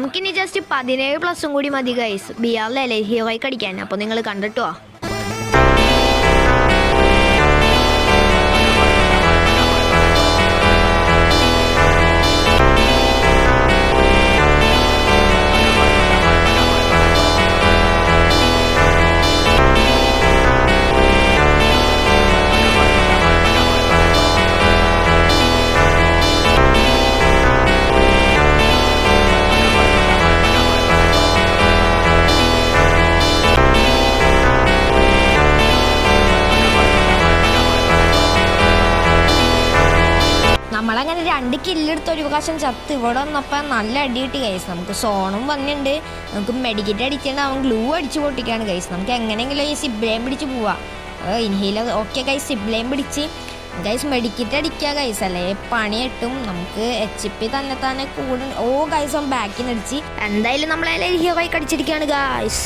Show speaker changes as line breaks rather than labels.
നമുക്കിനി ജസ്റ്റ് 17+ കൂടി മതി ഗൈസ് ബിആറിലല്ലേ ഹീറോയ്ക്ക് അടിക്കാൻ. അപ്പോൾ നിങ്ങൾ കണ്ടിട്ടോ. നമ്മളങ്ങനെ 2 കില്ലെടുത്ത ഒരു പ്രാവശ്യം ചത്ത് ഇവിടെ വന്നപ്പോൾ നല്ല അടി കിട്ടി ഗൈസ്. നമുക്ക് സോണും വന്നിട്ടുണ്ട്. നമുക്ക് മെഡിക്കറ്റ് അടിക്കേണ്ട, അവൻ ഗ്ലൂ അടിച്ച് പൊട്ടിക്കാണ് ഗൈസ്. നമുക്ക് എങ്ങനെയെങ്കിലും ഈ സിബ്ലയും പിടിച്ച് പോവാം. ഇൻഹീലർ ഓക്കെ ഗൈസ്, സിബ്ലയും പിടിച്ച് ഗൈസ് മെഡിക്കറ്റ് അടിക്കുക ഗൈസ്, അല്ലേ പണി കിട്ടും. നമുക്ക് HP തന്നെ കൂടെ. ഓ ഗൈസ് അവൻ ബാക്കിന് അടിച്ച്. എന്തായാലും നമ്മളെ ഹീറോയ്ക്ക് അടിച്ചിരിക്കുകയാണ് ഗൈസ്.